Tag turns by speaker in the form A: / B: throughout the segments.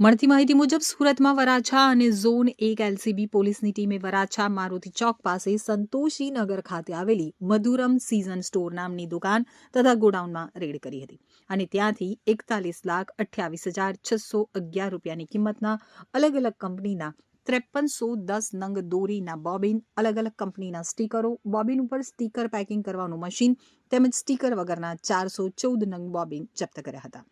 A: મળતી માહિતી મુજબ સુરતમાં વરાછા અને ઝોન 1 એલસીબી પોલીસની ટીમે વરાછા મારુતિ ચોક પાસે સંતોષીનગર ખાતે આવેલી મધુરમ સીઝન સ્ટોર નામની દુકાન તથા ગોડાઉનમાં રેડ કરી હતી અને ત્યાંથી 41,28,611 રૂપિયાની કિંમતના અલગ અલગ કંપનીના 5310 નંગ દોરીના બોબિન, અલગ અલગ કંપનીના સ્ટીકરો, બોબિન ઉપર સ્ટીકર પેકિંગ કરવાનું મશીન તેમજ સ્ટીકર વગરના 414 નંગ બોબિન જપ્ત કર્યા હતા.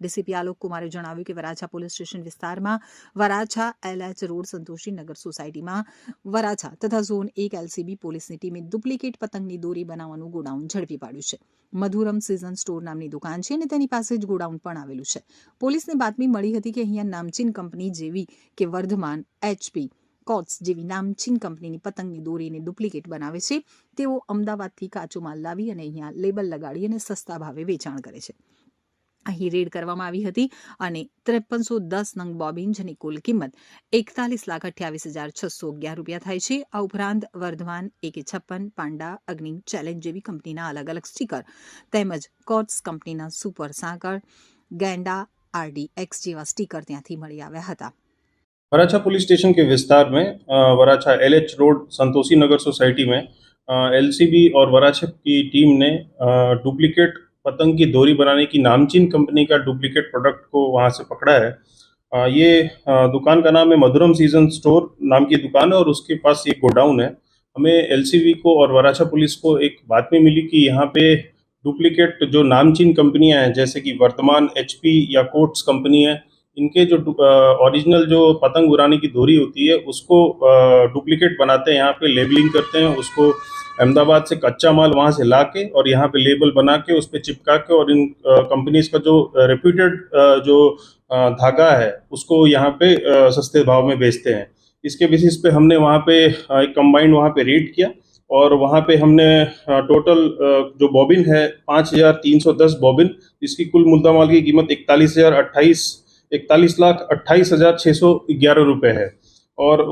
A: ડીસીપી આલોક કુમારે જણાવ્યું કે વરાછા પોલીસ સ્ટેશન વિસ્તારમાં વરાછા LH રોડ સંતોષીનગર સોસાયટીમાં વરાછા તથા ઝોન 1 એલસીબી પોલીસની ટીમે ડુપ્લિકેટ પતંગની દોરી બનાવવાનું ગોડાઉન ઝડપી પાડ્યું છે. મધુરમ સીઝન સ્ટોર નામની દુકાન છે અને તેની પાસે જ ગોડાઉન પણ આવેલું છે. પોલીસને બાતમી મળી હતી કે અહીંયા નામચીન કંપની જેવી કે વર્ધમાન, HP, કોટ્સ જેવી નામચીન કંપનીની પતંગની દોરીને ડુપ્લિકેટ બનાવે છે. તેઓ અમદાવાદથી કાચો માલ લાવી અને અહીંયા લેબલ લગાડી અને સસ્તા ભાવે વેચાણ કરે છે. અહીં રેડ કરવામાં આવી હતી અને 5310 નંગ બોબિન જેની કુલ કિંમત 41,28,611 રૂપિયા થાય છે. આ ઉપરાંત વર્ધમાન, AK56, પાંડા, અગ્નિ, ચેલેન્જ જેવી કંપનીના અલગ અલગ સ્ટીકર તેમજ કોટ્સ કંપનીના સુપર સાંકળ, ગેંડા, RDX જેવા સ્ટીકર ત્યાંથી મળી આવ્યા હતા.
B: वराछा पुलिस स्टेशन के विस्तार में वराछा LH रोड संतोषी नगर सोसाइटी में LCB और वराछा की टीम ने डुप्लीकेट पतंग की डोरी बनाने की नामचीन कंपनी का डुप्लीकेट प्रोडक्ट को वहाँ से पकड़ा है। ये दुकान का नाम है मधुरम सीजन स्टोर नाम की दुकान है और उसके पास एक गोडाउन है। हमें LCB को और वराछा पुलिस को एक बातमी मिली कि यहाँ पे डुप्लीकेट जो नामचीन कंपनियां हैं जैसे कि वर्तमान, HP या कोट्स कंपनी है, इनके जो ओरिजिनल जो पतंग उड़ाने की डोरी होती है उसको डुप्लीकेट बनाते हैं, यहाँ पे लेबलिंग करते हैं, उसको अहमदाबाद से कच्चा माल वहाँ से ला के और यहाँ पे लेबल बना के उस पर चिपका के और इन कंपनीज का जो रेप्यूटेड जो धागा है उसको यहाँ पे सस्ते भाव में बेचते हैं। इसके बेसिस पे हमने वहाँ पे एक कंबाइंड वहाँ पे रेड किया और वहाँ पे हमने टोटल जो बॉबिन है 5,310 बॉबिन, जिसकी कुल मुद्दामाल की कीमत 41,28,611 रुपये है। और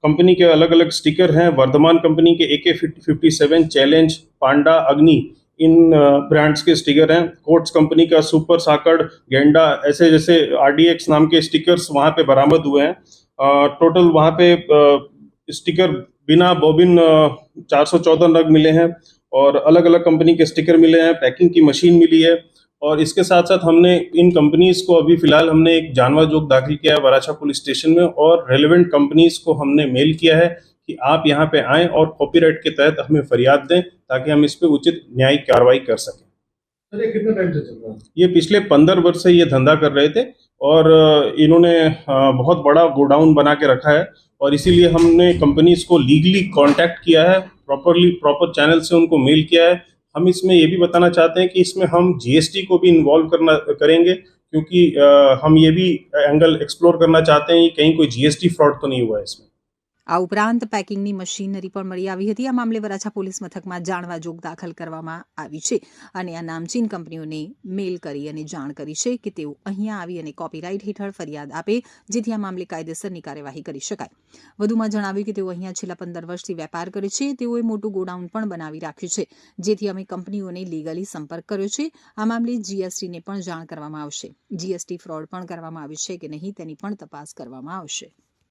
B: कंपनी के अलग अलग स्टिकर हैं। वर्धमान कंपनी के AK57, चैलेंज, पांडा, अग्नि इन ब्रांड्स के स्टिकर हैं। कोट्स कंपनी का सुपर साकड़, गेंडा ऐसे जैसे RDX नाम के स्टिकर्स वहाँ पे बरामद हुए हैं। टोटल वहाँ पे स्टिकर बिना बॉबिन 414 नग मिले हैं और अलग अलग कंपनी के स्टिकर मिले हैं। पैकिंग की मशीन मिली है और इसके साथ साथ हमने इन कंपनीज को अभी फिलहाल हमने एक जानवा जोग दाखिल किया है वराछा पुलिस स्टेशन में और रेलेवेंट कंपनीज को हमने मेल किया है कि आप यहाँ पे आएँ और कॉपीराइट के तहत हमें फरियाद दें ताकि हम इस पे उचित न्यायिक कार्रवाई कर सकें।
C: सर, ये कितना टाइम से चल रहा है?
B: ये पिछले 15 वर्ष से ये धंधा कर रहे थे और इन्होंने बहुत बड़ा गोडाउन बना के रखा है और इसीलिए हमने कंपनीज को लीगली कांटेक्ट किया है, प्रॉपर चैनल से उनको मेल किया है। हम इसमें ये भी बताना चाहते हैं कि इसमें हम GST को भी इन्वॉल्व करेंगे क्योंकि हम ये भी एंगल एक्सप्लोर करना चाहते हैं कि कहीं कोई GST फ्रॉड तो नहीं हुआ है इसमें।
A: આ ઉપરાંત પેકિંગની મશીનરી પણ મળી આવી હતી. આ મામલે વરાછા પોલીસ મથકમાં જાણવા જોગ દાખલ કરવામાં આવી છે અને આ નામચીન કંપનીઓને મેલ કરી અને જાણ કરી છે કે તેઓ અહીંયા આવી અને કોપીરાઇટ હેઠળ ફરિયાદ આપે જેથી આ મામલે કાયદેસરની કાર્યવાહી કરી શકાય. વધુમાં જણાવ્યું કે તેઓ અહીંયા છેલ્લા 15 વર્ષથી વેપાર કરે છે. તેઓએ મોટું ગોડાઉન પણ બનાવી રાખ્યું છે જેથી અમે કંપનીઓને લીગલી સંપર્ક કર્યો છે. આ મામલે GSTને પણ જાણ કરવામાં આવશે. GST ફ્રોડ પણ કરવામાં આવ્યું છે કે નહીં તેની પણ તપાસ કરવામાં આવશે.